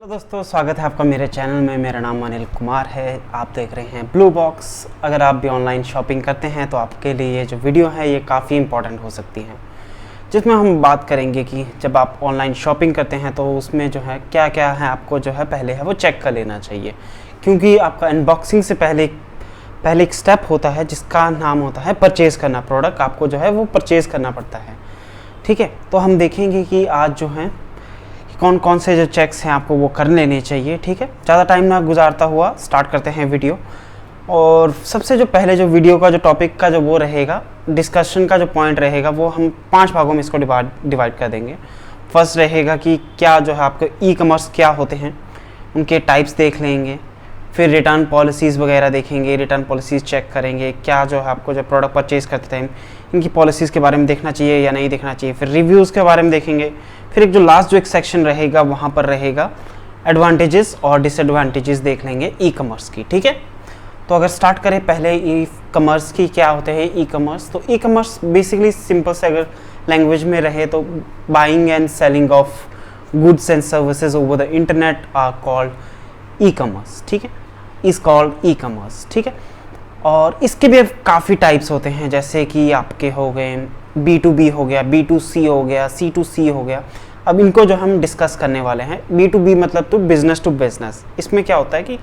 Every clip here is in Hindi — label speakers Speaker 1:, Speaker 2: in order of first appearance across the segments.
Speaker 1: तो दोस्तों स्वागत है आपका मेरे चैनल में। मेरा नाम अनिल कुमार है। आप देख रहे हैं ब्लू बॉक्स। अगर आप भी ऑनलाइन शॉपिंग करते हैं तो आपके लिए ये जो वीडियो है ये काफ़ी इंपॉर्टेंट हो सकती है, जिसमें हम बात करेंगे कि जब आप ऑनलाइन शॉपिंग करते हैं तो उसमें जो है क्या क्या है आपको जो है पहले है वो चेक कर लेना चाहिए, क्योंकि आपका अनबॉक्सिंग से पहले एक स्टेप होता है जिसका नाम होता है परचेज़ करना। प्रोडक्ट आपको जो है वो परचेज़ करना पड़ता है। ठीक है, तो हम देखेंगे कि आज जो है कौन कौन से जो चेक्स हैं आपको वो कर लेने चाहिए। ठीक है, ज़्यादा टाइम ना गुजारता हुआ स्टार्ट करते हैं वीडियो। और सबसे जो पहले जो वीडियो का जो टॉपिक का जो वो रहेगा, डिस्कशन का जो पॉइंट रहेगा, वो हम 5 भागों में इसको डिवाइड कर देंगे। फर्स्ट रहेगा कि क्या जो है आपको ई कॉमर्स क्या होते हैं, उनके टाइप्स देख लेंगे। फिर रिटर्न पॉलिसीज़ वगैरह देखेंगे, रिटर्न पॉलिसीज़ चेक करेंगे। क्या जो है आपको जो प्रोडक्ट परचेज़ करते टाइम इनकी पॉलिसीज़ के बारे में देखना चाहिए या नहीं देखना चाहिए। फिर रिव्यूज़ के बारे में देखेंगे। फिर एक जो लास्ट जो एक सेक्शन रहेगा वहाँ पर रहेगा एडवांटेजेस और डिसएडवांटेजेस देख लेंगे ई कॉमर्स की। ठीक है, तो अगर स्टार्ट करें पहले ई कॉमर्स की क्या होते हैं ई कॉमर्स। तो ई कॉमर्स बेसिकली सिंपल से अगर लैंग्वेज में रहे तो buying and selling of goods and services over the internet are called e commerce. ठीक है, इज कॉल्ड ई कॉमर्स। ठीक है, और इसके भी काफ़ी टाइप्स होते हैं, जैसे कि आपके हो गए B2B हो गया, B2C हो गया, C2C हो गया। अब इनको जो हम डिस्कस करने वाले हैं, B2B मतलब तो बिजनेस टू बिजनेस। इसमें क्या होता है कि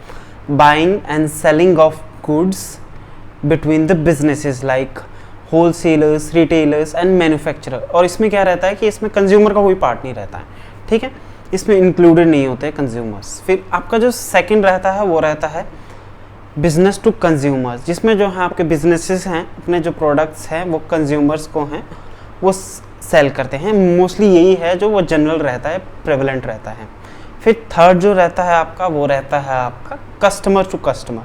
Speaker 1: buying and selling of goods between the businesses like wholesalers, retailers and manufacturer. और इसमें क्या रहता है कि इसमें कंज्यूमर का कोई पार्ट नहीं रहता है। ठीक है, इसमें इंक्लूडेड नहीं होते कंज्यूमर्स। फिर आपका जो सेकंड रहता है वो रहता है बिजनेस टू कंज्यूमर्स, जिसमें जो है आपके बिजनेसेस हैं, अपने जो प्रोडक्ट्स हैं वो कंज्यूमर्स को हैं वो सेल करते हैं। मोस्टली यही है जो वो जनरल रहता है, प्रेवलेंट रहता है। फिर थर्ड जो रहता है आपका वो रहता है आपका कस्टमर टू कस्टमर।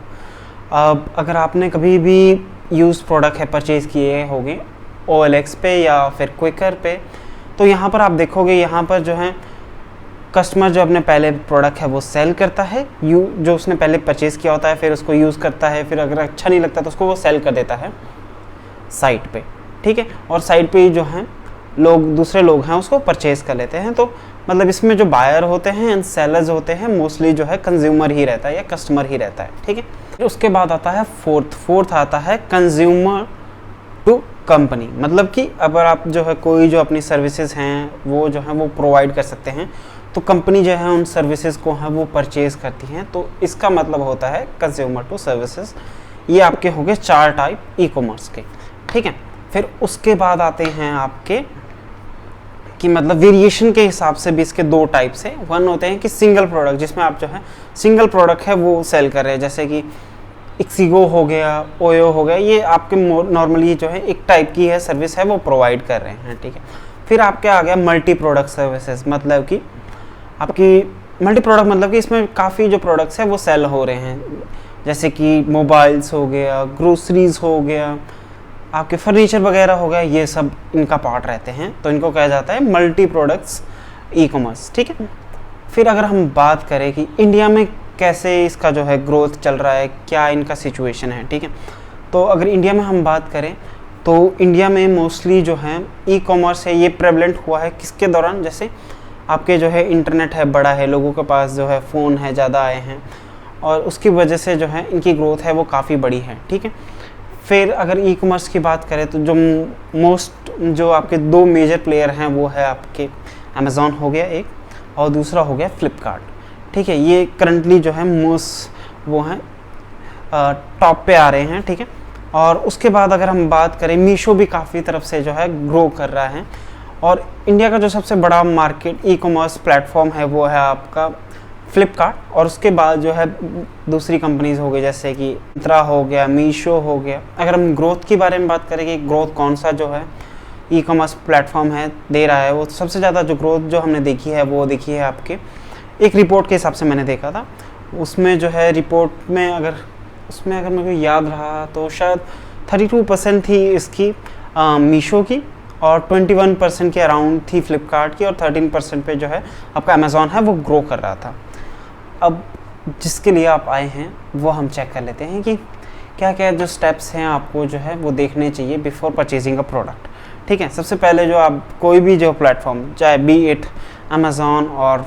Speaker 1: अब अगर आपने कभी भी यूज़ प्रोडक्ट है परचेज़ किए होंगे OLX पे या फिर क्विकर पे, तो यहाँ पर आप देखोगे यहाँ पर जो है कस्टमर जो अपने पहले प्रोडक्ट है वो सेल करता है, जो उसने पहले परचेज़ किया होता है, फिर उसको यूज़ करता है। फिर अगर अच्छा नहीं लगता तो उसको वो सेल कर देता है साइट पे। ठीक है, और साइट पे जो हैं दूसरे लोग हैं उसको परचेज़ कर लेते हैं। तो मतलब इसमें जो बायर होते हैं एंड सेलर्स होते हैं मोस्टली जो है कंज्यूमर ही रहता है या कस्टमर ही रहता है। ठीक है, फिर उसके बाद आता है फोर्थ आता है कंज्यूमर टू कंपनी। मतलब कि अगर आप जो है कोई जो अपनी सर्विसेज हैं वो जो है वो प्रोवाइड कर सकते हैं, तो कंपनी जो है उन सर्विसेज को है वो परचेज़ करती हैं। तो इसका मतलब होता है कंज्यूमर टू सर्विसेज। ये आपके हो गए 4 टाइप ई कॉमर्स के। ठीक है, फिर उसके बाद आते हैं आपके कि मतलब वेरिएशन के हिसाब से भी इसके 2 टाइप्स हैं। वन होते हैं कि सिंगल प्रोडक्ट, जिसमें आप जो है सिंगल प्रोडक्ट है वो सेल कर रहे हैं, जैसे कि इक्सिगो हो गया, ओयो हो गया। ये आपके नॉर्मली जो है एक टाइप की है सर्विस है वो प्रोवाइड कर रहे हैं। ठीक है, फिर आपके आ गया मल्टी प्रोडक्ट सर्विसेज। मतलब कि आपकी मल्टी प्रोडक्ट मतलब कि इसमें काफ़ी जो प्रोडक्ट्स हैं वो सेल हो रहे हैं, जैसे कि मोबाइल्स हो गया, ग्रोसरीज हो गया, आपके फर्नीचर वगैरह हो गया, ये सब इनका पार्ट रहते हैं। तो इनको कहा जाता है मल्टी प्रोडक्ट्स ई कॉमर्स। ठीक है, फिर अगर हम बात करें कि इंडिया में कैसे इसका जो है ग्रोथ चल रहा है, क्या इनका सिचुएशन है। ठीक है, तो अगर इंडिया में हम बात करें तो इंडिया में मोस्टली जो है ई कॉमर्स है ये प्रेवलेंट हुआ है किसके दौरान, जैसे आपके जो है इंटरनेट है बड़ा है, लोगों के पास जो है फ़ोन है ज़्यादा आए हैं, और उसकी वजह से जो है इनकी ग्रोथ है वो काफ़ी बड़ी है। ठीक है, फिर अगर ई कॉमर्स की बात करें तो जो आपके 2 मेजर प्लेयर हैं वो है आपके अमेज़ॉन हो गया एक, और दूसरा हो गया फ्लिपकार्ट। ठीक है, ये करंटली जो है मोस्ट वो हैं टॉप पे आ रहे हैं। ठीक है, और उसके बाद अगर हम बात करें मीशो भी काफ़ी तरफ से जो है ग्रो कर रहा है। और इंडिया का जो सबसे बड़ा मार्केट ई कॉमर्स प्लेटफॉर्म है वो है आपका फ्लिपकार्ट, और उसके बाद जो है दूसरी कंपनीज हो गई जैसे कि मिंत्रा हो गया, मीशो हो गया। अगर हम ग्रोथ की बारे में बात करें कि ग्रोथ कौन सा जो है ई कॉमर्स प्लेटफॉर्म है दे रहा है, वो सबसे ज़्यादा जो ग्रोथ जो हमने देखी है वो देखी है आपके एक रिपोर्ट के हिसाब से मैंने देखा था। उसमें जो है रिपोर्ट में अगर मेरे को याद रहा तो शायद 32% थी इसकी मीशो की, और 21% के अराउंड थी फ्लिपकार्ट की, और 13% पे जो है आपका अमेज़ॉन है वो ग्रो कर रहा था। अब जिसके लिए आप आए हैं वो हम चेक कर लेते हैं कि क्या क्या जो स्टेप्स हैं आपको जो है वो देखने चाहिए बिफोर परचेजिंग अ प्रोडक्ट। ठीक है, सबसे पहले जो आप कोई भी जो प्लेटफॉर्म चाहे बी इट अमेज़ॉन और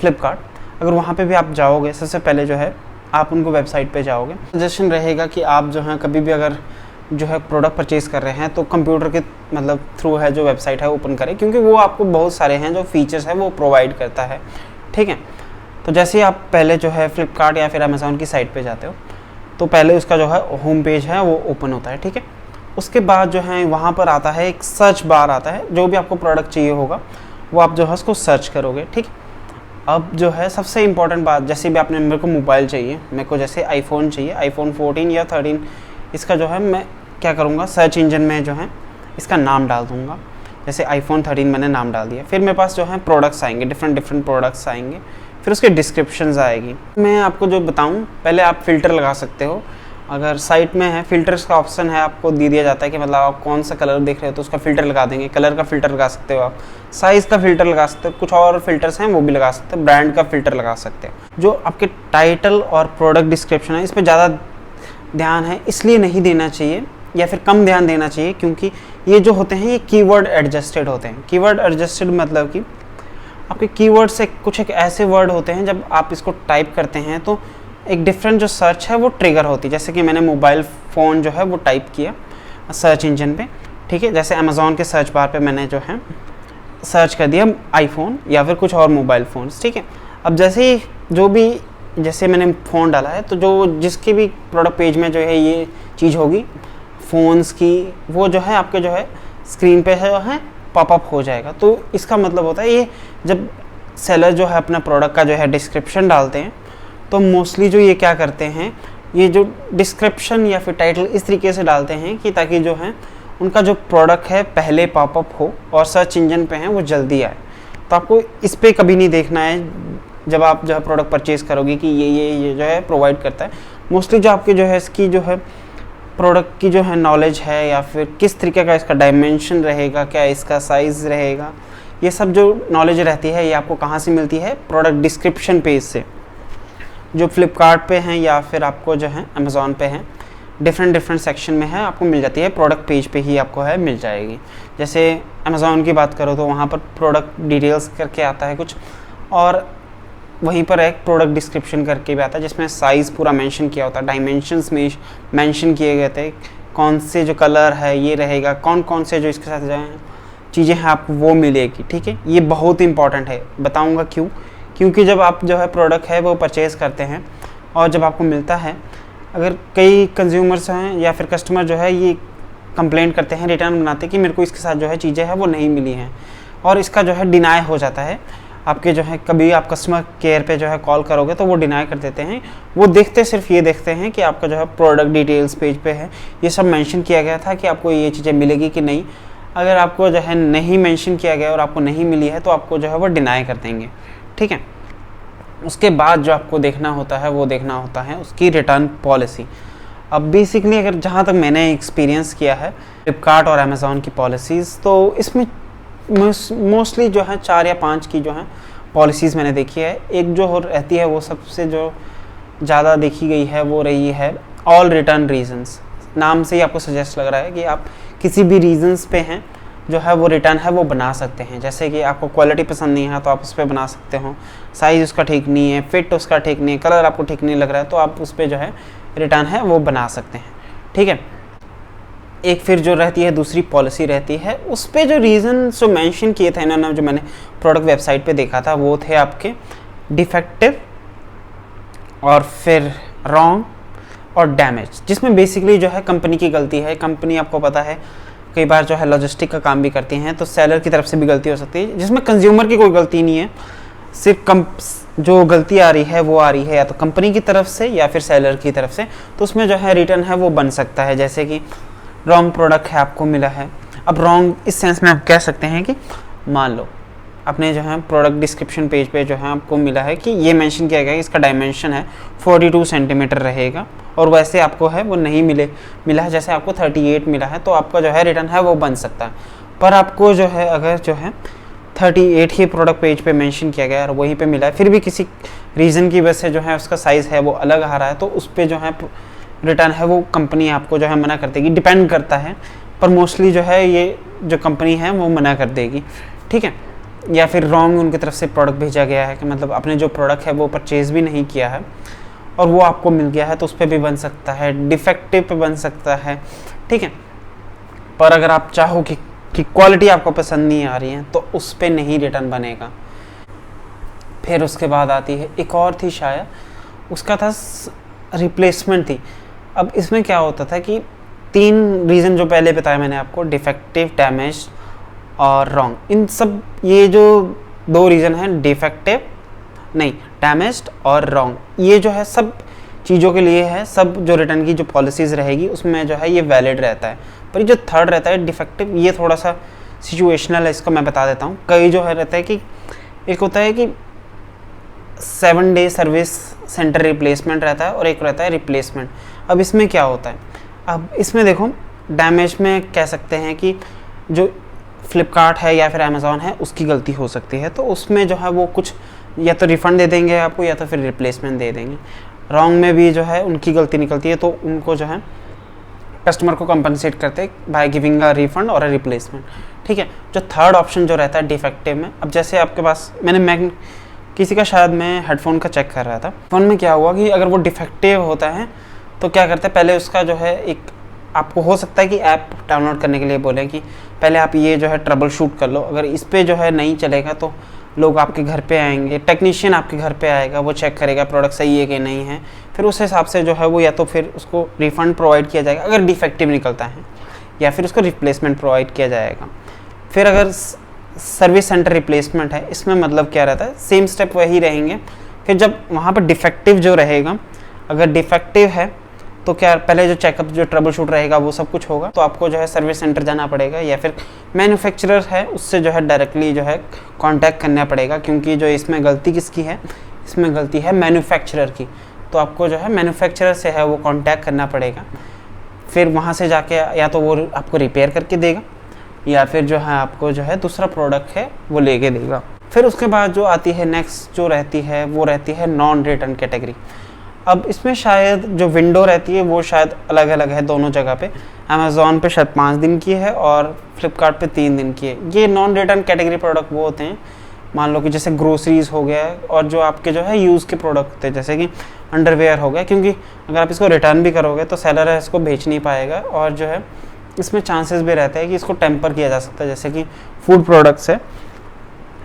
Speaker 1: फ्लिपकार्ट, अगर वहाँ पे भी आप जाओगे, सबसे पहले जो है आप उनको वेबसाइट पे जाओगे। सजेशन रहेगा कि आप जो है कभी भी अगर जो है प्रोडक्ट परचेज़ कर रहे हैं तो कंप्यूटर के मतलब थ्रू है जो वेबसाइट है ओपन करें, क्योंकि वो आपको बहुत सारे हैं जो फीचर्स है वो प्रोवाइड करता है। ठीक है, तो जैसे ही आप पहले जो है फ्लिपकार्ट या फिर अमेज़ॉन की साइट पे जाते हो तो पहले उसका जो है होम पेज है वो ओपन होता है। ठीक है, उसके बाद जो है वहाँ पर आता है एक सर्च बार आता है, जो भी आपको प्रोडक्ट चाहिए होगा वो आप जो है उसको सर्च करोगे। ठीक, अब जो है सबसे इम्पॉर्टेंट बात, जैसे भी आपने मेरे को मोबाइल चाहिए, मेरे को जैसे आईफोन चाहिए, आईफोन 14 या 13, इसका जो है मैं क्या करूँगा, सर्च इंजन में जो है इसका नाम डाल दूँगा। जैसे आईफोन 13 मैंने नाम डाल दिया, फिर मेरे पास जो है प्रोडक्ट्स आएंगे, डिफरेंट प्रोडक्ट्स आएंगे, फिर उसके डिस्क्रिप्शंस आएगी। मैं आपको जो बताऊँ, पहले आप फ़िल्टर लगा सकते हो। अगर साइट में है फ़िल्टर्स का ऑप्शन है, आपको दे दिया जाता है कि मतलब आप कौन सा कलर देख रहे हो तो उसका फ़िल्टर लगा देंगे। कलर का फ़िल्टर लगा सकते हो आप, साइज़ का फ़िल्टर लगा सकते हो, कुछ और फ़िल्टर्स हैं वो भी लगा सकते हो, ब्रांड का फ़िल्टर लगा सकते हो। जो आपके टाइटल और प्रोडक्ट डिस्क्रिप्शन है इस पर ज़्यादा ध्यान है इसलिए नहीं देना चाहिए, या फिर कम ध्यान देना चाहिए, क्योंकि ये जो होते हैं ये कीवर्ड एडजस्टेड होते हैं। कीवर्ड एडजस्टेड मतलब कि आपके कीवर्ड से कुछ एक ऐसे वर्ड होते हैं जब आप इसको टाइप करते हैं तो एक डिफरेंट जो सर्च है वो ट्रिगर होती है। जैसे कि मैंने मोबाइल फ़ोन जो है वो टाइप किया सर्च इंजन पे, ठीक है, जैसे अमेज़ॉन के सर्च बार पे मैंने जो है सर्च कर दिया आईफोन या फिर कुछ और मोबाइल फ़ोन्स। ठीक है, अब जैसे ही जो भी जैसे मैंने फ़ोन डाला है तो जो जिसके भी प्रोडक्ट पेज में जो है ये चीज़ होगी फ़ोन्स की, वो जो है आपके जो है स्क्रीन पे है पॉपअप हो जाएगा। तो इसका मतलब होता है ये जब सेलर जो है अपना प्रोडक्ट का जो है डिस्क्रिप्शन डालते हैं तो मोस्टली जो ये क्या करते हैं, ये जो डिस्क्रिप्शन या फिर टाइटल इस तरीके से डालते हैं कि ताकि जो है उनका जो प्रोडक्ट है पहले पॉपअप हो और सर्च इंजन पे हैं वो जल्दी आए। तो आपको इस पर कभी नहीं देखना है जब आप जो है प्रोडक्ट परचेज़ करोगे कि ये जो है प्रोवाइड करता है। मोस्टली जो आपके जो है इसकी जो है प्रोडक्ट की जो है नॉलेज है या फिर किस तरीके का इसका डायमेंशन रहेगा, क्या इसका साइज़ रहेगा, ये सब जो नॉलेज रहती है ये आपको कहाँ से मिलती है, प्रोडक्ट डिस्क्रिप्शन पेज से, जो फ्लिपकार्ट पे हैं या फिर आपको जो है अमेज़ॉन पे हैं, डिफरेंट सेक्शन में है आपको मिल जाती है, प्रोडक्ट पेज पे ही आपको है मिल जाएगी। जैसे अमेज़ॉन की बात करो तो वहाँ पर प्रोडक्ट डिटेल्स करके आता है कुछ, और वहीं पर एक प्रोडक्ट डिस्क्रिप्शन करके भी आता है जिसमें साइज़ पूरा मेंशन किया होता है, डायमेंशंस में मेंशन किए गए थे, कौन से जो कलर है ये रहेगा, कौन से जो इसके साथ जो चीज़ें हैं आपको वो मिलेगी। ठीक है, ये बहुत इंपॉर्टेंट है, बताऊँगा क्यों, क्योंकि जब आप जो है प्रोडक्ट है वो परचेज़ करते हैं और जब आपको मिलता है, अगर कई कंज्यूमर्स हैं या फिर कस्टमर जो है ये कंप्लेंट करते हैं, रिटर्न बनाते हैं कि मेरे को इसके साथ जो है चीज़ें हैं वो नहीं मिली हैं, और इसका जो है डिनाई हो जाता है। आपके जो है कभी आप कस्टमर केयर पे जो है कॉल करोगे तो वो डिनाई कर देते हैं। वो देखते सिर्फ ये देखते हैं कि आपका जो है प्रोडक्ट डिटेल्स पेज पे है ये सब मेंशन किया गया था कि आपको ये चीज़ें मिलेगी कि नहीं। अगर आपको जो है नहीं मेंशन किया गया और आपको नहीं मिली है तो आपको जो है वो डिनाई कर देंगे। ठीक है, उसके बाद जो आपको देखना होता है वो देखना होता है उसकी रिटर्न पॉलिसी। अब बेसिकली अगर जहाँ तक मैंने एक्सपीरियंस किया है फ्लिपकार्ट और अमेज़ॉन की पॉलिसीज़, तो इसमें मोस्टली जो है 4 या 5 की जो है पॉलिसीज़ मैंने देखी है। एक जो हो रहती है वो सबसे जो ज़्यादा देखी गई है वो रही है ऑल रिटर्न रीजंस। नाम से ही आपको सजेस्ट लग रहा है कि आप किसी भी रीजंस पे हैं जो है वो रिटर्न है वो बना सकते हैं। जैसे कि आपको क्वालिटी पसंद नहीं है तो आप उस पर बना सकते हो, साइज़ उसका ठीक नहीं है, फिट उसका ठीक नहीं है, कलर आपको ठीक नहीं लग रहा है तो आप उस पर जो है रिटर्न है वो बना सकते हैं। ठीक है, एक फिर जो रहती है दूसरी पॉलिसी रहती है, उस पर जो रीज़न जो मेंशन किए थे इन्होंने, जो मैंने प्रोडक्ट वेबसाइट पे देखा था वो थे आपके डिफेक्टिव और फिर रॉन्ग और डैमेज, जिसमें बेसिकली जो है कंपनी की गलती है। कंपनी आपको पता है कई बार जो है लॉजिस्टिक का काम भी करती हैं तो सेलर की तरफ से भी गलती हो सकती है, जिसमें कंज्यूमर की कोई गलती नहीं है, सिर्फ जो गलती आ रही है वो आ रही है या तो कंपनी की तरफ से या फिर सेलर की तरफ से, तो उसमें जो है रिटर्न है वो बन सकता है। जैसे कि रॉन्ग प्रोडक्ट है आपको मिला है, अब रॉन्ग इस सेंस में आप कह सकते हैं कि मान लो अपने जो है प्रोडक्ट डिस्क्रिप्शन पेज पे जो है आपको मिला है कि ये मेंशन किया गया है इसका डायमेंशन है 42 सेंटीमीटर रहेगा, और वैसे आपको है वो नहीं मिला है, जैसे आपको 38 मिला है, तो आपका जो है रिटर्न है वो बन सकता है। पर आपको जो है अगर जो है 38 ही प्रोडक्ट पेज पे मेंशन किया गया और वहीं पे मिला है, फिर भी किसी रीज़न की वजह से जो है उसका साइज़ है वो अलग आ रहा है, तो उस पर जो है रिटर्न है वो कंपनी आपको जो है मना कर देगी। डिपेंड करता है, पर मोस्टली जो है ये जो कंपनी है वो मना कर देगी। ठीक है, या फिर रॉन्ग उनकी तरफ से प्रोडक्ट भेजा गया है कि मतलब आपने जो प्रोडक्ट है वो परचेज़ भी नहीं किया है और वो आपको मिल गया है, तो उस पर भी बन सकता है, डिफेक्टिव पे बन सकता है, ठीक है। पर अगर आप चाहो कि क्वालिटी आपको पसंद नहीं आ रही है तो उस पर नहीं रिटर्न बनेगा। फिर उसके बाद आती है एक और थी शायद, उसका था रिप्लेसमेंट थी। अब इसमें क्या होता था कि 3 रीज़न जो पहले बताया मैंने आपको, डिफेक्टिव, डैमेज और रॉन्ग, इन सब ये जो 2 रीज़न हैं, डिफेक्टिव नहीं डैमेज्ड और रॉन्ग, ये जो है सब चीज़ों के लिए है, सब जो रिटर्न की जो पॉलिसीज़ रहेगी उसमें जो है ये वैलिड रहता है। पर ये जो थर्ड रहता है डिफेक्टिव, ये थोड़ा सा सिचुएशनल है, इसको मैं बता देता हूँ। कई जो है रहता है कि एक होता है कि 7 डे सर्विस सेंटर रिप्लेसमेंट रहता है और एक रहता है रिप्लेसमेंट। अब इसमें क्या होता है, अब इसमें देखो डैमेज में कह सकते हैं कि जो फ्लिपकार्ट है या फिर अमेज़ॉन है उसकी गलती हो सकती है, तो उसमें जो है वो कुछ या तो रिफ़ंड दे देंगे आपको या तो फिर रिप्लेसमेंट दे देंगे। रॉन्ग में भी जो है उनकी गलती निकलती है तो उनको जो है कस्टमर को कंपनसेट करते बाय गिविंग अ रिफ़ंड और अ रिप्लेसमेंट, ठीक है। जो थर्ड ऑप्शन जो रहता है डिफेक्टिव में, अब जैसे आपके पास मैं किसी का शायद मैं हेडफोन का चेक कर रहा था, फ़ोन में क्या हुआ कि अगर वो डिफेक्टिव होता है तो क्या करते हैं, पहले उसका जो है एक आपको हो सकता है कि ऐप डाउनलोड करने के लिए बोलें कि पहले आप ये जो है ट्रबल शूट कर लो, अगर इस पर जो है नहीं चलेगा तो लोग आपके घर पे आएंगे, टेक्नीशियन आपके घर पे आएगा, वो चेक करेगा प्रोडक्ट सही है कि नहीं है, फिर उस हिसाब से जो है वो या तो फिर उसको रिफ़ंड प्रोवाइड किया जाएगा अगर डिफेक्टिव निकलता है, या फिर उसको रिप्लेसमेंट प्रोवाइड किया जाएगा। फिर अगर सर्विस सेंटर रिप्लेसमेंट है, इसमें मतलब क्या रहता है, सेम स्टेप वही रहेंगे। फिर जब वहाँ पर डिफेक्टिव जो रहेगा, अगर डिफेक्टिव है तो क्या पहले जो चेकअप जो ट्रबल शूट रहेगा वो सब कुछ होगा, तो आपको जो है सर्विस सेंटर जाना पड़ेगा या फिर मैन्युफैक्चरर है उससे जो है डायरेक्टली जो है कांटेक्ट करना पड़ेगा, क्योंकि जो इसमें गलती किसकी है, इसमें गलती है मैन्युफैक्चरर की, तो आपको जो है मैन्युफैक्चरर से है वो कांटेक्ट करना पड़ेगा। फिर वहाँ से जाके या तो वो आपको रिपेयर करके देगा या फिर जो है आपको जो है दूसरा प्रोडक्ट है वो लेके देगा। फिर उसके बाद जो आती है नेक्स्ट जो रहती है वो रहती है नॉन रिटर्न कैटेगरी। अब इसमें शायद जो विंडो रहती है वो शायद अलग अलग है दोनों जगह पे, अमेज़ॉन पे शायद 5 दिन की है और फ्लिपकार्ट पे 3 दिन की है। ये नॉन रिटर्न कैटेगरी प्रोडक्ट वो होते हैं, मान लो कि जैसे ग्रोसरीज हो गया और जो आपके जो है यूज़ के प्रोडक्ट होते हैं, जैसे कि अंडरवेयर हो गया, क्योंकि अगर आप इसको रिटर्न भी करोगे तो सेलर है इसको बेच नहीं पाएगा और जो है इसमें चांसेस भी रहते हैं कि इसको टेम्पर किया जा सकता है। जैसे कि फूड प्रोडक्ट्स है,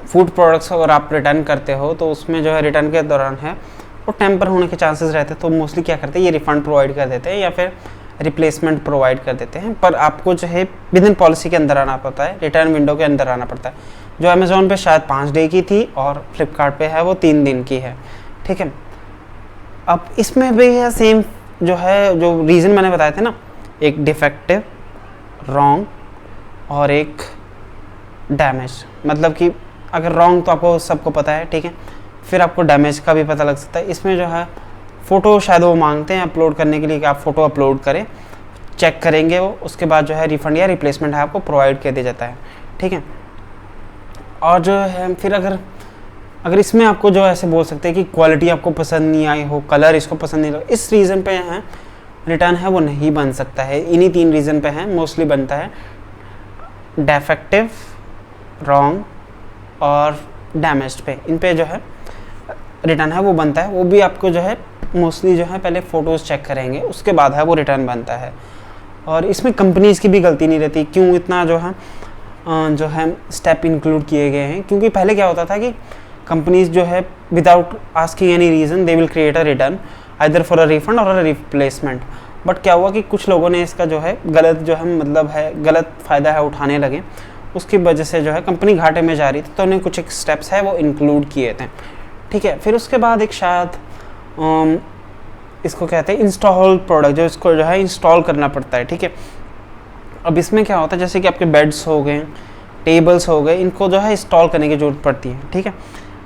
Speaker 1: फूड प्रोडक्ट्स अगर आप रिटर्न करते हो तो उसमें जो है रिटर्न के दौरान है वो टेम्पर होने के चांसेस रहते हैं, तो मोस्टली क्या करते हैं ये रिफ़ंड प्रोवाइड कर देते हैं या फिर रिप्लेसमेंट प्रोवाइड कर देते हैं। पर आपको जो है विद इन पॉलिसी के अंदर आना पड़ता है, रिटर्न विंडो के अंदर आना पड़ता है। जो अमेज़ॉन पे शायद 5 डे की थी और फ्लिपकार्ट पे है वो 3 दिन की है, ठीक है। अब इसमें भी है सेम जो है जो रीज़न मैंने बताए थे ना, एक डिफेक्टिव, रॉन्ग और एक डैमेज। मतलब कि अगर रॉन्ग तो आपको सबको पता है, ठीक है, फिर आपको डैमेज का भी पता लग सकता है। इसमें जो है फ़ोटो शायद वो मांगते हैं अपलोड करने के लिए कि आप फ़ोटो अपलोड करें, चेक करेंगे वो, उसके बाद जो है रिफ़ंड या रिप्लेसमेंट है आपको प्रोवाइड कर दिया जाता है, ठीक है। और जो है फिर अगर इसमें आपको जो ऐसे बोल सकते हैं कि क्वालिटी आपको पसंद नहीं आई हो, कलर इसको पसंद नहीं लगा, इस रीज़न पे है रिटर्न है वो नहीं बन सकता है। इन्हीं 3 रीज़न पे है मोस्टली बनता है, डिफेक्टिव, रॉन्ग और डैमेज्ड पे, इन पे जो है रिटर्न है वो बनता है। वो भी आपको जो है मोस्टली जो है पहले फ़ोटोज़ चेक करेंगे उसके बाद है वो रिटर्न बनता है। और इसमें कंपनीज़ की भी गलती नहीं रहती, क्यों इतना जो है स्टेप इंक्लूड किए गए हैं, क्योंकि पहले क्या होता था कि कंपनीज़ जो है without asking any reason they will create a return either for a refund और अ रिप्लेसमेंट। बट क्या हुआ कि कुछ लोगों ने इसका जो है गलत फ़ायदा है उठाने लगे, उसकी वजह से जो है कंपनी घाटे में जा रही थी, तो उन्हें कुछ एक स्टेप्स है वो इंक्लूड किए थे, ठीक है। फिर उसके बाद एक शायद इसको कहते हैं इंस्टॉल प्रोडक्ट, जो इसको जो है इंस्टॉल करना पड़ता है, ठीक है। अब इसमें क्या होता है, जैसे कि आपके बेड्स हो गए, टेबल्स हो गए, इनको जो है इंस्टॉल करने की ज़रूरत पड़ती है, ठीक है।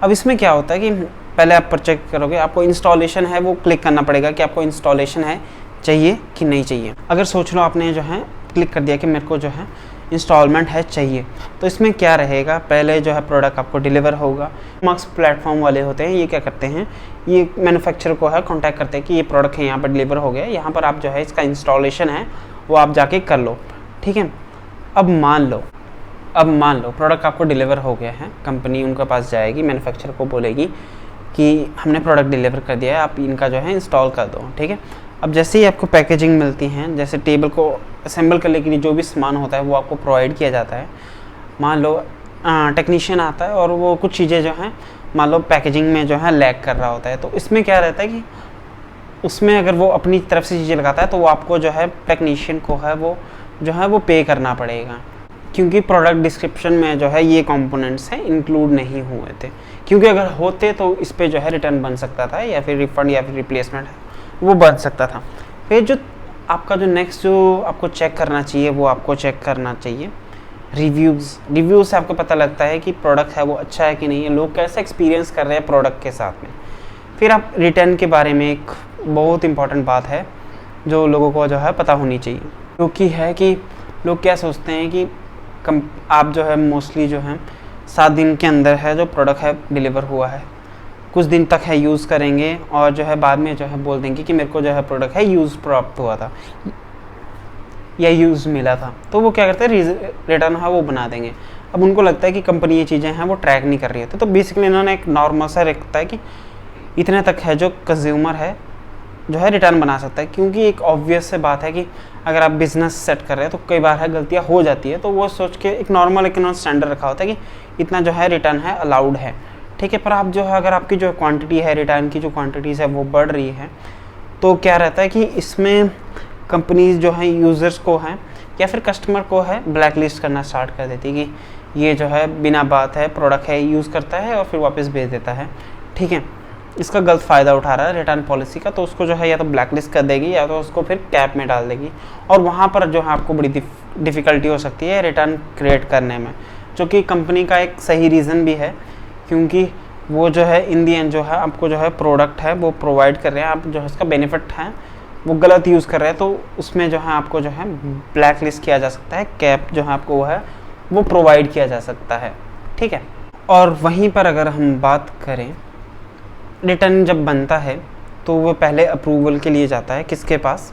Speaker 1: अब इसमें क्या होता है कि पहले आप चेक करोगे, आपको इंस्टॉलेशन है वो क्लिक करना पड़ेगा कि आपको इंस्टॉलेशन है चाहिए कि नहीं चाहिए। अगर सोच लो आपने जो है क्लिक कर दिया कि मेरे को जो है इंस्टॉलमेंट है चाहिए, तो इसमें क्या रहेगा, पहले जो है प्रोडक्ट आपको डिलीवर होगा। मार्क्स प्लेटफॉर्म वाले होते हैं, ये क्या करते हैं, ये मैन्युफैक्चरर को है कांटेक्ट करते हैं कि ये प्रोडक्ट है यहाँ पर डिलीवर हो गया, यहाँ पर आप जो है इसका इंस्टॉलेशन है वो आप जाके कर लो, ठीक है। अब मान लो अब मान लो प्रोडक्ट आपको डिलीवर हो गया है, कंपनी उनके पास जाएगी, मैन्युफैक्चरर को बोलेगी कि हमने प्रोडक्ट डिलीवर कर दिया है, आप इनका जो है इंस्टॉल कर दो, ठीक है। अब जैसे ही आपको पैकेजिंग मिलती हैं, जैसे टेबल को असेंबल करने के लिए जो भी सामान होता है वो आपको प्रोवाइड किया जाता है। मान लो टेक्नीशियन आता है और वो कुछ चीज़ें जो हैं मान लो पैकेजिंग में जो है लैग कर रहा होता है, तो इसमें क्या रहता है कि उसमें अगर वो अपनी तरफ से चीज़ें लगाता है तो वो आपको जो है टेक्नीशियन को है वो जो है वो पे करना पड़ेगा, क्योंकि प्रोडक्ट डिस्क्रिप्शन में जो है ये कंपोनेंट्स हैं इंक्लूड नहीं हुए थे, क्योंकि अगर होते तो इस पर जो है रिटर्न बन सकता था या फिर रिफंड या फिर रिप्लेसमेंट वो बन सकता था। फिर जो आपका जो नेक्स्ट जो आपको चेक करना चाहिए वो आपको चेक करना चाहिए रिव्यूज़ से आपको पता लगता है कि प्रोडक्ट है वो अच्छा है कि नहीं है, लोग कैसा एक्सपीरियंस कर रहे हैं प्रोडक्ट के साथ में। फिर आप रिटर्न के बारे में एक बहुत इंपॉर्टेंट बात है जो लोगों को जो है पता होनी चाहिए, क्योंकि है कि लोग क्या सोचते हैं कि आप जो है मोस्टली जो है 7 दिन के अंदर है जो प्रोडक्ट है डिलीवर हुआ है, कुछ दिन तक है यूज़ करेंगे और जो है बाद में जो है बोल देंगे कि मेरे को जो है प्रोडक्ट है यूज़ प्राप्त हुआ था या यूज़ मिला था, तो वो क्या करते हैं रिटर्न है वो बना देंगे। अब उनको लगता है कि कंपनी ये चीज़ें हैं वो ट्रैक नहीं कर रही होती, तो बेसिकली इन्होंने एक नॉर्मल सा रखता है कि इतने तक है जो कंज्यूमर है जो है रिटर्न बना सकता है, क्योंकि एक ऑब्वियस से बात है कि अगर आप बिज़नेस सेट कर रहे हैं तो कई बार है गलतियाँ हो जाती है, तो वो सोच के एक नॉर्मल एक स्टैंडर्ड रखा होता है कि इतना जो है रिटर्न है अलाउड है, ठीक है। पर आप जो है अगर आपकी जो क्वांटिटी है रिटर्न की जो क्वांटिटीज़ है वो बढ़ रही है, तो क्या रहता है कि इसमें कंपनीज जो है यूज़र्स को है या फिर कस्टमर को है ब्लैक लिस्ट करना स्टार्ट कर देती है कि ये जो है बिना बात है प्रोडक्ट है यूज़ करता है और फिर वापस भेज देता है, ठीक है। इसका गलत फ़ायदा उठा रहा है रिटर्न पॉलिसी का, तो उसको जो है या तो ब्लैक लिस्ट कर देगी या तो उसको फिर कैप में डाल देगी, और वहाँ पर जो है आपको बड़ी डिफ़िकल्टी हो सकती है रिटर्न क्रिएट करने में, जो कि कंपनी का एक सही रीज़न भी है, क्योंकि वो जो है इन दी एंड जो है आपको जो है प्रोडक्ट है वो प्रोवाइड कर रहे हैं, आप जो है उसका बेनिफिट है वो गलत यूज़ कर रहे हैं, तो उसमें जो है आपको जो है ब्लैक लिस्ट किया जा सकता है, कैप जो है आपको वो है वो प्रोवाइड किया जा सकता है, ठीक है। और वहीं पर अगर हम बात करें रिटर्न जब बनता है तो वो पहले अप्रूवल के लिए जाता है किसके पास,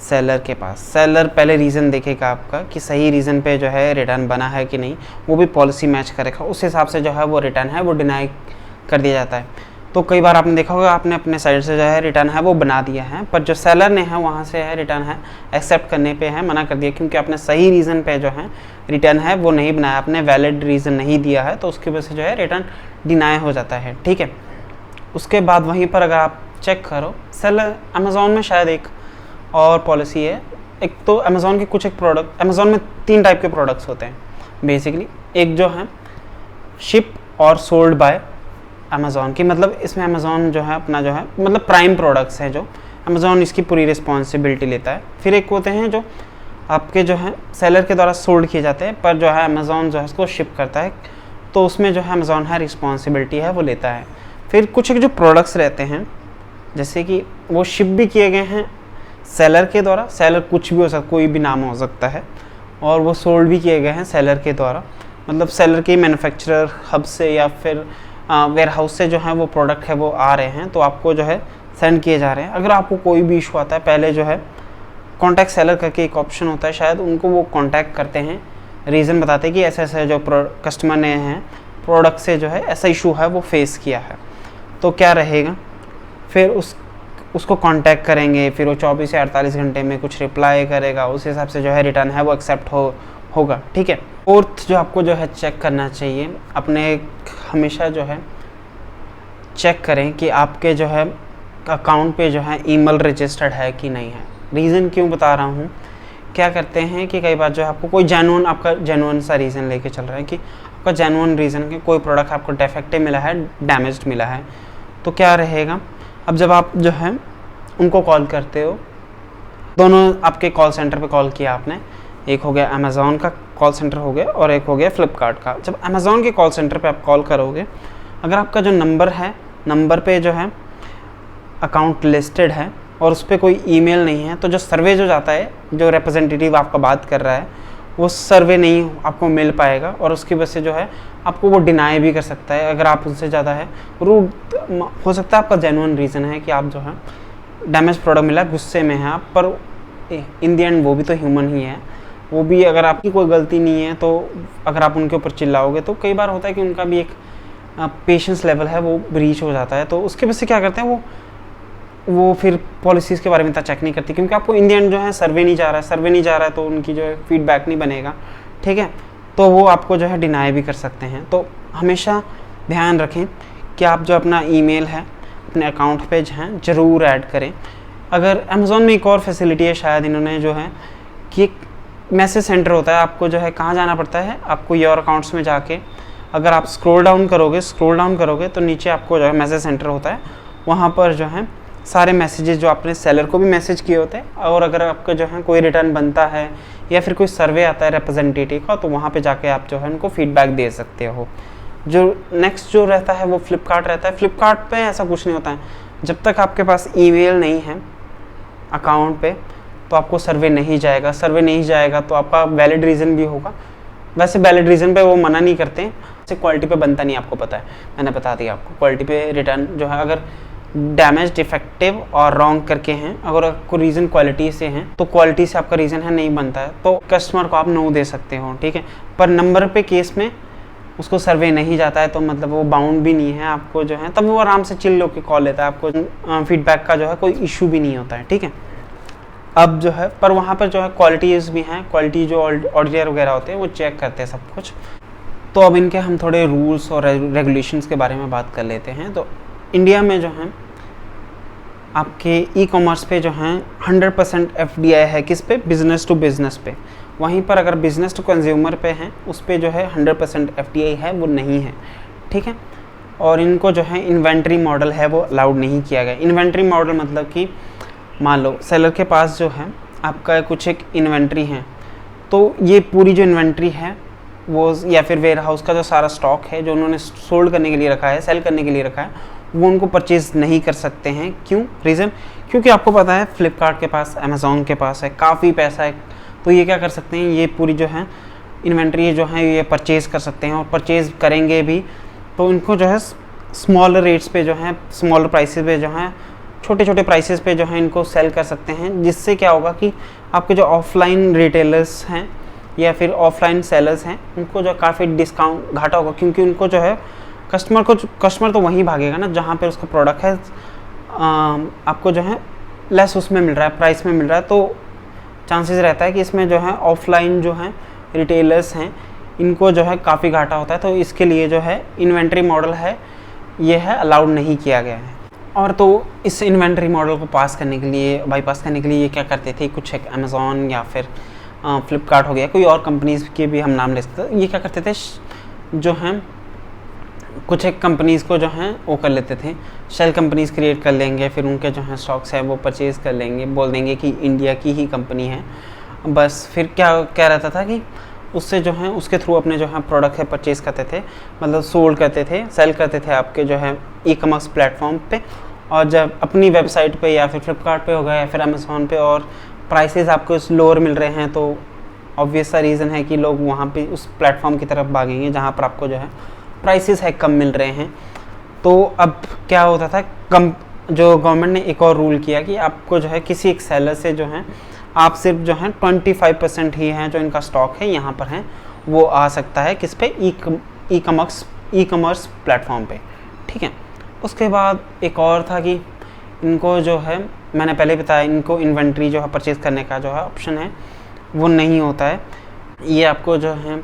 Speaker 1: सेलर के पास। सेलर पहले रीज़न देखेगा आपका कि सही रीज़न पे जो है रिटर्न बना है कि नहीं, वो भी पॉलिसी मैच करेगा, उस हिसाब से जो है वो रिटर्न है वो डिनाई कर दिया जाता है। तो कई बार आपने देखा होगा आपने अपने साइड से जो है रिटर्न है वो बना दिया है, पर जो सेलर ने है वहाँ से है रिटर्न है एक्सेप्ट करने पे है मना कर दिया, क्योंकि आपने सही रीज़न पे जो है रिटर्न है वो नहीं बनाया, आपने वैलिड रीज़न नहीं दिया है, तो उसकी वजह से जो है रिटर्न डिनाई हो जाता है, ठीक है। उसके बाद वहीं पर अगर आप चेक करो सेलर अमेज़ॉन में शायद एक और पॉलिसी है, एक तो अमेज़ॉन के कुछ एक प्रोडक्ट, अमेज़ॉन में 3 टाइप के प्रोडक्ट्स होते हैं बेसिकली, एक जो है शिप और सोल्ड बाय अमेज़ॉन की, मतलब इसमें अमेज़ॉन जो है अपना जो है मतलब प्राइम प्रोडक्ट्स हैं जो अमेज़ॉन इसकी पूरी रिस्पॉन्सिबिलिटी लेता है। फिर एक होते हैं जो आपके जो है सेलर के द्वारा सोल्ड किए जाते हैं, पर जो है अमेज़ॉन जो है उसको शिप करता है, तो उसमें जो है अमेज़ॉन है रिस्पॉन्सिबिलिटी है वो लेता है। फिर कुछ एक जो प्रोडक्ट्स रहते हैं जैसे कि वो शिप भी किए गए हैं सेलर के द्वारा, सेलर कुछ भी हो सकता, कोई भी नाम हो सकता है, और वो सोल्ड भी किए गए हैं सेलर के द्वारा, मतलब सेलर के मैन्युफैक्चरर हब से या फिर वेयर हाउस से जो है वो प्रोडक्ट है वो आ रहे हैं, तो आपको जो है सेंड किए जा रहे हैं। अगर आपको कोई भी इशू आता है पहले जो है कॉन्टैक्ट सेलर करके एक ऑप्शन होता है, शायद उनको वो कॉन्टैक्ट करते हैं, रीज़न बताते हैं कि ऐसा ऐसा जो कस्टमर ने हैं प्रोडक्ट से जो है ऐसा इशू है वो फेस किया है, तो क्या रहेगा फिर उसको कांटेक्ट करेंगे, फिर वो 24 से 48 घंटे में कुछ रिप्लाई करेगा, उस हिसाब से जो है रिटर्न है वो एक्सेप्ट होगा, ठीक है। फोर्थ जो आपको जो है चेक करना चाहिए, अपने हमेशा जो है चेक करें कि आपके जो है अकाउंट पे जो है ईमेल रजिस्टर्ड है कि नहीं है। रीज़न क्यों बता रहा हूँ, क्या करते हैं कि कई बार जो है आपको कोई आपका जेन्युइन सा रीज़न लेके चल रहा है कि आपका जेन्युइन रीज़न कि कोई प्रोडक्ट आपको डिफेक्टिव मिला है, डैमेज्ड मिला है, तो क्या रहेगा, अब जब आप जो है उनको कॉल करते हो, दोनों आपके कॉल सेंटर पे कॉल किया आपने, एक हो गया अमेज़ॉन का कॉल सेंटर हो गया और एक हो गया फ्लिपकार्ट का। जब अमेज़ॉन के कॉल सेंटर पे आप कॉल करोगे, अगर आपका जो नंबर है, नंबर पे जो है अकाउंट लिस्टेड है और उस पर कोई ईमेल नहीं है, तो जो सर्वे जो जाता है, जो रिप्रेजेंटेटिव आपका बात कर रहा है, वो सर्वे नहीं आपको मिल पाएगा, और उसकी वजह से जो है आपको वो डिनाई भी कर सकता है अगर आप उनसे ज़्यादा है रूड। हो सकता है आपका जेन्युइन रीज़न है कि आप जो है डैमेज प्रोडक्ट मिला, गुस्से में है आप, पर इन दी एंड वो भी तो ह्यूमन ही है, वो भी अगर आपकी कोई गलती नहीं है तो अगर आप उनके ऊपर चिल्लाओगे तो कई बार होता है कि उनका भी एक पेशेंस लेवल है वो ब्रीच हो जाता है, तो उसके वजह से क्या करते हैं वो फिर पॉलिसीज़ के बारे में इतना चेक नहीं करती, क्योंकि आपको इन द एंड जो है सर्वे नहीं जा रहा है तो उनकी जो है फीडबैक नहीं बनेगा, ठीक है, तो वो आपको जो है डिनाई भी कर सकते हैं। तो हमेशा ध्यान रखें कि आप जो अपना ईमेल है अपने अकाउंट पे जो है ज़रूर ऐड करें। अगर अमेज़ॉन में एक और फैसिलिटी है शायद इन्होंने जो है कि एक मैसेज सेंटर होता है, आपको जो है कहाँ जाना पड़ता है, आपको योर अकाउंट्स में जाके अगर आप स्क्रॉल डाउन करोगे तो नीचे आपको जो है मैसेज सेंटर होता है, वहाँ पर जो है सारे मैसेजेस जो आपने सेलर को भी मैसेज किए होते हैं, और अगर आपका जो है कोई रिटर्न बनता है या फिर कोई सर्वे आता है रिप्रेजेंटेटिव का, तो वहाँ पे जाके आप जो है उनको फीडबैक दे सकते हो। जो नेक्स्ट जो रहता है वो फ्लिपकार्ट रहता है। फ्लिपकार्ट पे ऐसा कुछ नहीं होता है, जब तक आपके पास ईमेल नहीं है अकाउंट पे तो आपको सर्वे नहीं जाएगा तो आपका वैलिड रीज़न भी होगा। वैसे वैलिड रीज़न पे वो मना नहीं करते हैं, जैसे क्वालिटी पे बनता नहीं, आपको पता है, मैंने बता दिया आपको। क्वालिटी पे रिटर्न जो है अगर डैमेज, डिफेक्टिव और रॉन्ग करके हैं, अगर आपको रीज़न क्वालिटी से हैं तो क्वालिटी से आपका रीज़न है नहीं बनता है तो कस्टमर को आप नो दे सकते हो, ठीक है। पर नंबर पे केस में उसको सर्वे नहीं जाता है तो मतलब वो बाउंड भी नहीं है आपको जो है, तब वो आराम से चिल होकर कॉल लेता है, आपको फीडबैक का जो है कोई इशू भी नहीं होता है, ठीक है। अब जो है पर वहाँ पर जो है क्वालिटीज़ भी हैं, क्वालिटी जो ऑडिटर वगैरह होते हैं वो चेक करते हैं सब कुछ। तो अब इनके हम थोड़े रूल्स और रेगुलेशंस के बारे में बात कर लेते हैं। तो इंडिया में जो है आपके ई कॉमर्स पे जो है 100% FDI है, किस पे, बिज़नेस टू बिज़नेस पे। वहीं पर अगर बिज़नेस टू कंज्यूमर पे हैं उस पे जो है 100% FDI है, वो नहीं है, ठीक है। और इनको जो है इन्वेंट्री मॉडल है वो अलाउड नहीं किया गया। इन्वेंट्री मॉडल मतलब कि मान लो सेलर के पास जो है आपका कुछ एक इन्वेंट्री है, तो ये पूरी जो इन्वेंट्री है वो या फिर वेयर हाउस का जो सारा स्टॉक है जो उन्होंने सोल्ड करने के लिए रखा है, सेल करने के लिए रखा है, वो उनको परचेज़ नहीं कर सकते हैं। क्यों? रीज़न, क्योंकि आपको पता है फ्लिपकार्ट के पास, अमेज़ॉन के पास है, काफ़ी पैसा है, तो ये क्या कर सकते हैं, ये पूरी जो है इन्वेंट्री जो है ये परचेज़ कर सकते हैं, और परचेज़ करेंगे भी तो इनको जो है स्मॉल रेट्स पे जो है, स्मॉल प्राइसेस पे जो है, छोटे छोटे प्राइसेस पे जो है इनको सेल कर सकते हैं। जिससे क्या होगा कि आपके जो ऑफलाइन रिटेलर्स हैं या फिर ऑफलाइन सेलर्स हैं उनको जो काफ़ी डिस्काउंट घाटा होगा, क्योंकि उनको जो है कस्टमर तो वहीं भागेगा ना जहाँ पे उसका प्रोडक्ट है आपको जो है लेस उसमें मिल रहा है, प्राइस में मिल रहा है, तो चांसेस रहता है कि इसमें जो है ऑफलाइन जो है रिटेलर्स हैं इनको जो है काफ़ी घाटा होता है। तो इसके लिए जो है इन्वेंट्री मॉडल है ये है अलाउड नहीं किया गया है। और तो इस इन्वेंट्री मॉडल को बाईपास करने के लिए ये क्या करते थे, कुछ एक अमेज़ॉन या फिर फ्लिपकार्ट हो गया, कोई और कंपनीज़ के भी हम नाम ले सकते, ये क्या करते थे जो हैं कुछ एक कंपनीज़ को जो हैं वो कर लेते थे, शेल कंपनीज़ क्रिएट कर लेंगे, फिर उनके जो हैं स्टॉक्स है वो परचेज़ कर लेंगे, बोल देंगे कि इंडिया की ही कंपनी है, बस। फिर क्या रहता था कि उससे जो है उसके थ्रू अपने जो है प्रोडक्ट है परचेज़ करते थे, मतलब सोल्ड करते थे, सेल करते थे आपके जो है ई कॉमर्स प्लेटफॉर्म पे। और जब अपनी वेबसाइट पे या फिर फ्लिपकार्ट पे हो गया या फिर अमेज़ॉन पे और प्राइसेस आपको लोअर मिल रहे हैं तो ऑब्वियस सा रीज़न है कि लोग वहाँ पे उस प्लेटफॉर्म की तरफ भागेंगे जहाँ पर आपको जो है प्राइसेस है कम मिल रहे हैं। तो अब क्या होता था, जो गवर्नमेंट ने एक और रूल किया कि आपको जो है किसी एक सेलर से जो है आप सिर्फ जो है 25% ही हैं जो इनका स्टॉक है यहाँ पर है वो आ सकता है किस पे, ई कॉमर्स प्लेटफॉर्म पे, ठीक है। उसके बाद एक और था कि इनको जो है मैंने पहले बताया, इनको इन्वेंट्री जो है परचेज़ करने का जो है ऑप्शन है वो नहीं होता है। ये आपको जो है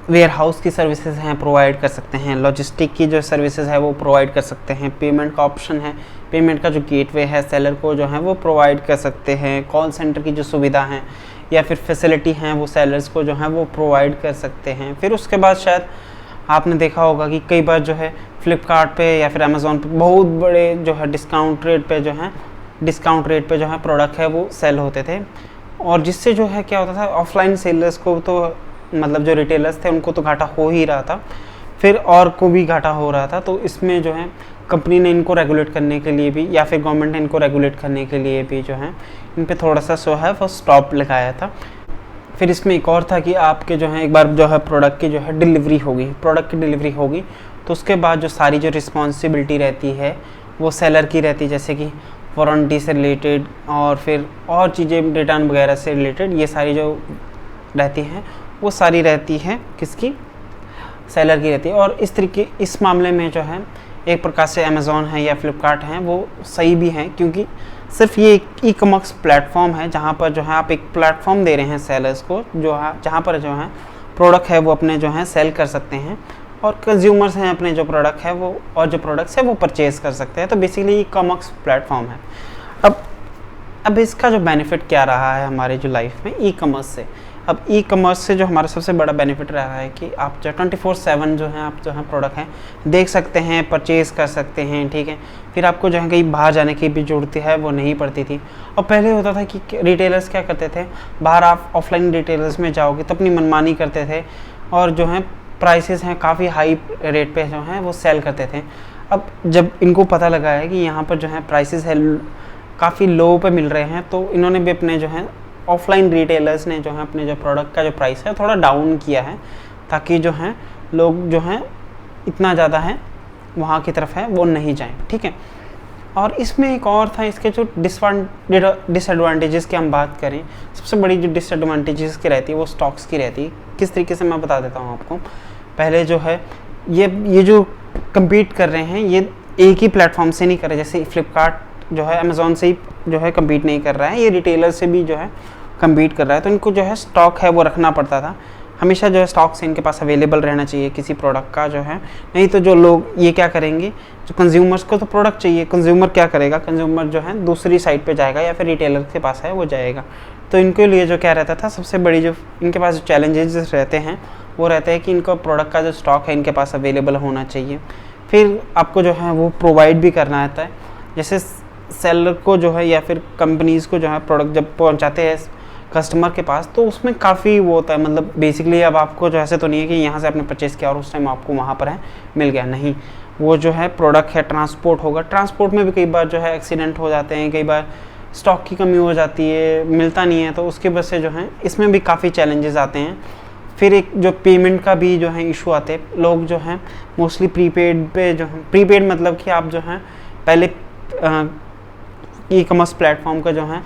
Speaker 1: वेयर हाउस की सर्विसेज हैं प्रोवाइड कर सकते हैं, लॉजिस्टिक की जो सर्विसेज है वो प्रोवाइड कर सकते हैं, पेमेंट का ऑप्शन है, पेमेंट का जो गेटवे है सेलर को जो है वो प्रोवाइड कर सकते हैं, कॉल सेंटर की जो सुविधा है या फिर फैसिलिटी हैं वो सेलर्स को जो है वो प्रोवाइड कर सकते हैं। फिर उसके बाद शायद आपने देखा होगा कि कई बार जो है फ्लिपकार्ट पे या फिर अमेज़ॉन पे बहुत बड़े जो है डिस्काउंट रेट पे जो है प्रोडक्ट है वो सेल होते थे, और जिससे जो है क्या होता था ऑफलाइन सेलर्स को तो मतलब जो रिटेलर्स थे उनको तो घाटा हो ही रहा था, फिर और को भी घाटा हो रहा था। तो इसमें जो है कंपनी ने इनको रेगुलेट करने के लिए भी या फिर गवर्नमेंट ने इनको रेगुलेट करने के लिए भी जो है इन पे थोड़ा सा सो है वो स्टॉप लगाया था। फिर इसमें एक और था कि आपके जो है एक बार जो है प्रोडक्ट की डिलीवरी होगी तो उसके बाद जो सारी जो रिस्पॉन्सिबिलिटी रहती है वो सेलर की रहती है, जैसे कि वारंटी से रिलेटेड और फिर और चीज़ें रिटर्न वगैरह से रिलेटेड, ये सारी जो रहती हैं वो सारी रहती है किसकी, सेलर की रहती है। और इस मामले में जो है एक प्रकार से अमेज़ॉन है या फ्लिपकार्ट हैं वो सही भी हैं, क्योंकि सिर्फ ये एक ई कॉमर्स प्लेटफॉर्म है जहाँ पर जो है आप एक प्लेटफॉर्म दे रहे हैं सेलर्स को, जो है जहाँ पर जो है प्रोडक्ट है वो अपने जो है सेल कर सकते हैं और कंज्यूमर्स हैं अपने जो प्रोडक्ट है वो और जो प्रोडक्ट्स है वो परचेज़ कर सकते हैं। तो बेसिकली ई कॉमर्स प्लेटफॉर्म है। अब इसका जो बेनिफिट क्या रहा है हमारे जो लाइफ में ई कॉमर्स से, अब ई कॉमर्स से जो हमारा सबसे बड़ा बेनिफिट रहा है कि आप जो 24/7 जो है आप जो है प्रोडक्ट हैं देख सकते हैं, परचेज़ कर सकते हैं, ठीक है। फिर आपको जो है कहीं बाहर जाने की भी ज़रूरत है वो नहीं पड़ती थी। और पहले होता था कि रिटेलर्स क्या करते थे, बाहर आप ऑफलाइन रिटेलर्स में जाओगे तो अपनी मनमानी करते थे और जो है प्राइसेस हैं काफ़ी हाई रेट पे जो है वो सेल करते थे। अब जब इनको पता लगा है कि यहाँ पर जो है प्राइसेस है काफ़ी लो पे मिल रहे हैं, तो इन्होंने भी अपने जो है ऑफलाइन रिटेलर्स ने जो है अपने जो प्रोडक्ट का जो प्राइस है थोड़ा डाउन किया है, ताकि जो है लोग जो हैं इतना ज़्यादा है वहाँ की तरफ है वो नहीं जाएं, ठीक है। और इसमें एक और था, इसके जो डिसएडवांटेजेस की हम बात करें, सबसे बड़ी जो डिसएडवांटेजेस की रहती है वो स्टॉक्स की रहती है। किस तरीके से मैं बता देता हूँ आपको। पहले जो है ये जो कम्पीट कर रहे हैं ये एक ही प्लेटफॉर्म से नहीं कर रहे, जैसे फ्लिपकार्ट जो है अमेज़ॉन से ही जो है कम्पीट नहीं कर रहा है, ये रिटेलर से भी जो है कम्पीट कर रहा है। तो इनको जो है स्टॉक है वो रखना पड़ता था, हमेशा जो है स्टॉक्स इनके पास अवेलेबल रहना चाहिए किसी प्रोडक्ट का जो है, नहीं तो जो लोग ये क्या करेंगे, जो कंज्यूमर्स को तो प्रोडक्ट चाहिए, कंज्यूमर क्या करेगा, कंज्यूमर जो है दूसरी साइट पे जाएगा या फिर रिटेलर के पास है वो जाएगा। तो इनके लिए जो क्या रहता था, सबसे बड़ी जो इनके पास जो चैलेंजेस रहते हैं वो रहते हैं कि इनका प्रोडक्ट का जो स्टॉक है इनके पास अवेलेबल होना चाहिए। फिर आपको जो है वो प्रोवाइड भी करना रहता है, जैसे सेलर को जो है या फिर कंपनीज़ को जो है प्रोडक्ट जब पहुंचाते हैं कस्टमर के पास, तो उसमें काफ़ी वो होता है, मतलब बेसिकली अब आपको जो ऐसे तो नहीं है कि यहाँ से आपने परचेज़ किया और उस टाइम आपको वहाँ पर है मिल गया, नहीं, वो जो है प्रोडक्ट है ट्रांसपोर्ट होगा, ट्रांसपोर्ट में भी कई बार जो है एक्सीडेंट हो जाते हैं, कई बार स्टॉक की कमी हो जाती है, मिलता नहीं है, तो उसकी वजह से जो है इसमें भी काफ़ी चैलेंजेस आते हैं। फिर एक जो पेमेंट का भी जो है इशू आते हैं, लोग जो हैं मोस्टली प्रीपेड पे जो है, प्रीपेड मतलब कि आप जो है पहले ई कॉमर्स प्लेटफॉर्म का जो है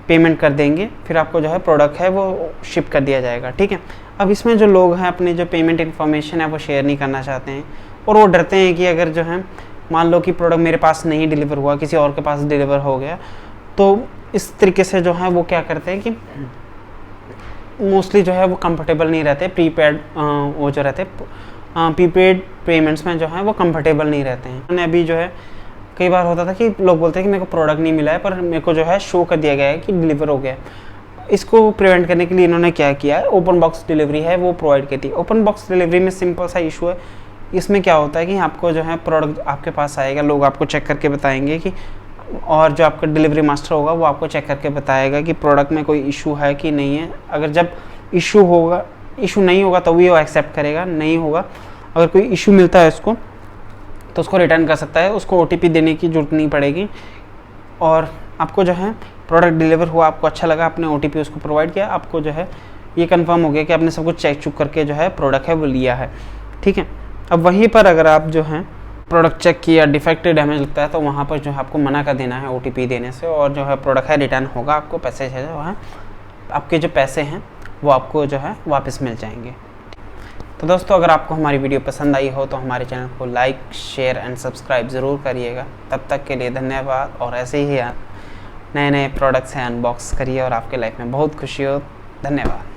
Speaker 1: पेमेंट कर देंगे, फिर आपको जो है प्रोडक्ट है वो शिप कर दिया जाएगा, ठीक है। अब इसमें जो लोग हैं अपने जो पेमेंट इन्फॉर्मेशन है वो शेयर नहीं करना चाहते हैं, और वो डरते हैं कि अगर जो है मान लो कि प्रोडक्ट मेरे पास नहीं डिलीवर हुआ, किसी और के पास डिलीवर हो गया, तो इस तरीके से जो है वो क्या करते हैं कि मोस्टली जो है वो कंफर्टेबल नहीं रहते, प्रीपेड वो जो रहते प्रीपेड पेमेंट्स में जो है वो कंफर्टेबल नहीं रहते हैं। मैंने अभी जो है कई बार होता था कि लोग बोलते हैं कि मेरे को प्रोडक्ट नहीं मिला है, पर मेरे को जो है शो कर दिया गया है कि डिलीवर हो गया। इसको प्रिवेंट करने के लिए इन्होंने क्या किया है, ओपन बॉक्स डिलीवरी है वो प्रोवाइड करती है। ओपन बॉक्स डिलीवरी में सिंपल सा इशू है, इसमें क्या होता है कि आपको जो है प्रोडक्ट आपके पास आएगा, लोग आपको चेक करके बताएंगे कि, और जो आपका डिलीवरी मास्टर होगा वो आपको चेक करके बताएगा कि प्रोडक्ट में कोई इशू है कि नहीं है। अगर जब इशू नहीं होगा तो भी वो एक्सेप्ट करेगा, नहीं होगा, अगर कोई इशू मिलता है उसको तो उसको रिटर्न कर सकता है, उसको OTP देने की ज़रूरत नहीं पड़ेगी। और आपको जो है प्रोडक्ट डिलीवर हुआ, आपको अच्छा लगा, आपने OTP उसको प्रोवाइड किया, आपको जो है ये कंफर्म हो गया कि आपने सब कुछ चेक चुक करके जो है प्रोडक्ट है वो लिया है, ठीक है। अब वहीं पर अगर आप जो है प्रोडक्ट चेक किया, डिफेक्टिव डैमेज लगता है, तो वहाँ पर जो है आपको मना कर देना है OTP देने से, और जो है प्रोडक्ट है रिटर्न होगा, आपको पैसे जो है आपके जो पैसे हैं वो आपको जो है वापस मिल जाएंगे। तो दोस्तों, अगर आपको हमारी वीडियो पसंद आई हो तो हमारे चैनल को लाइक, शेयर एंड सब्सक्राइब ज़रूर करिएगा। तब तक के लिए धन्यवाद, और ऐसे ही नए नए प्रोडक्ट्स हैं अनबॉक्स करिए और आपके लाइफ में बहुत खुशी हो। धन्यवाद।